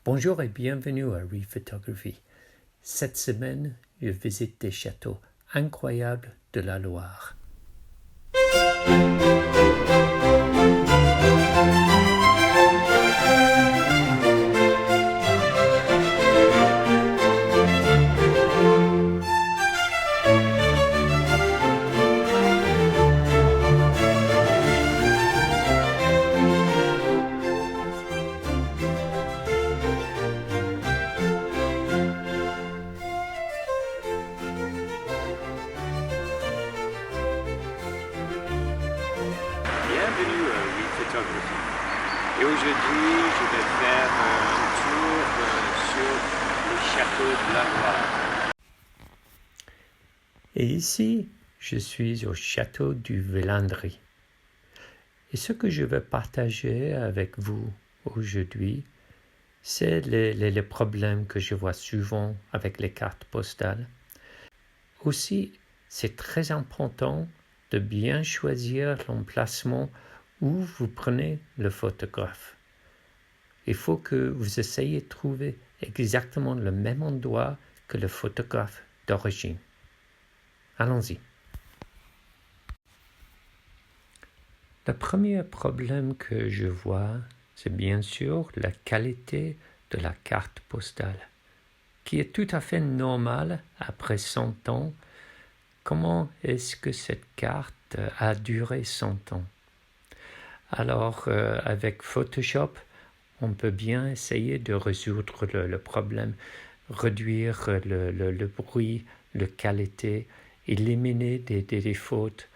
Bonjour et bienvenue à Rephotography. Cette semaine, je visite des châteaux incroyables de la Loire. Bienvenue à Rephotography. Et aujourd'hui, je vais faire un tour sur les châteaux de la Loire. Et ici, je suis au château du Villandry. Et ce que je vais partager avec vous aujourd'hui, c'est les problèmes que je vois souvent avec les cartes postales. Aussi, c'est très important de bien choisir l'emplacement où vous prenez le photographe. Il faut que vous essayiez de trouver exactement le même endroit que le photographe d'origine. Allons-y. Le premier problème que je vois, c'est bien sûr la qualité de la carte postale, qui est tout à fait normale après 100 ans. Comment est-ce que cette carte a duré 100 ans? Alors, avec Photoshop, on peut bien essayer de résoudre le problème, réduire le bruit, la qualité, éliminer des fautes.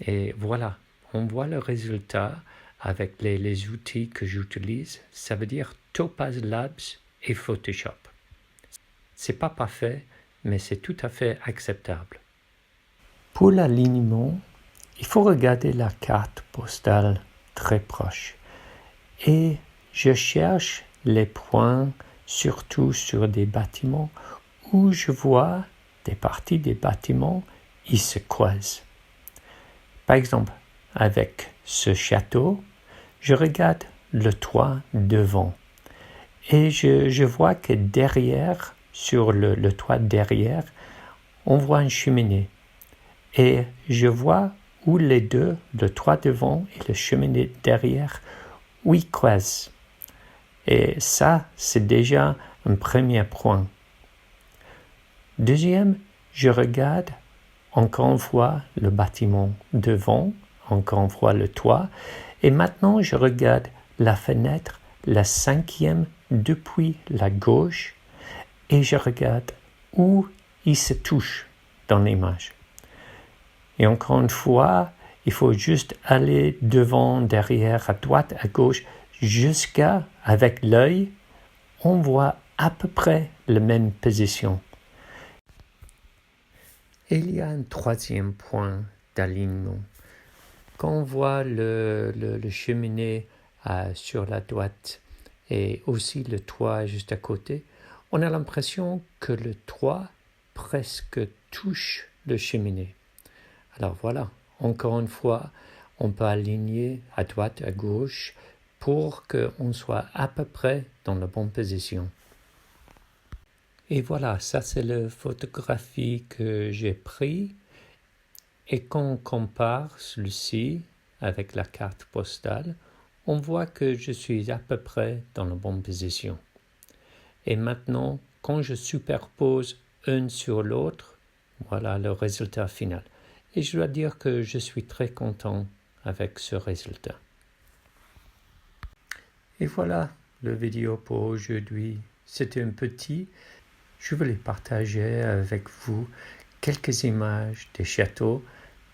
Et voilà, on voit le résultat avec les outils que j'utilise. Ça veut dire Topaz Labs et Photoshop. C'est pas parfait, mais c'est tout à fait acceptable. Pour l'alignement, il faut regarder la carte postale très proche. Et je cherche les points, surtout sur des bâtiments, où je vois des parties des bâtiments, ils se croisent. Par exemple, avec ce château, je regarde le toit devant. Et je vois que derrière, sur le toit derrière, on voit une cheminée. Et je vois où les deux, le toit devant et le cheminée derrière, où ils croisent. Et ça, c'est déjà un premier point. Deuxième, je regarde encore une fois le bâtiment devant, encore une fois le toit. Et maintenant, je regarde la fenêtre, la 5e depuis la gauche. Et je regarde où ils se touchent dans l'image. Et encore une fois, il faut juste aller devant, derrière, à droite, à gauche, jusqu'à, avec l'œil, on voit à peu près la même position. Et il y a un troisième point d'alignement. Quand on voit le cheminée sur la droite et aussi le toit juste à côté, on a l'impression que le toit presque touche le cheminée. Alors voilà, encore une fois, on peut aligner à droite, à gauche pour qu'on soit à peu près dans la bonne position. Et voilà, ça c'est la photographie que j'ai prise. Et quand on compare celui-ci avec la carte postale, on voit que je suis à peu près dans la bonne position. Et maintenant, quand je superpose un sur l'autre, voilà le résultat final. Et je dois dire que je suis très content avec ce résultat. Et voilà la vidéo pour aujourd'hui. C'était un petit. Je voulais partager avec vous quelques images des châteaux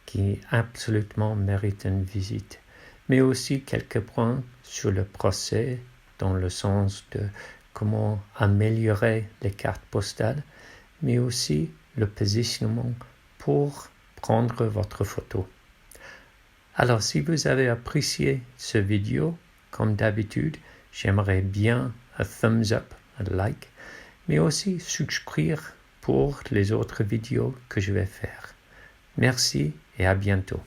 qui absolument méritent une visite, mais aussi quelques points sur le procès dans le sens de comment améliorer les cartes postales, mais aussi le positionnement pour prendre votre photo. Alors, si vous avez apprécié cette vidéo, comme d'habitude, j'aimerais bien un thumbs up, un like, mais aussi souscrire pour les autres vidéos que je vais faire. Merci et à bientôt.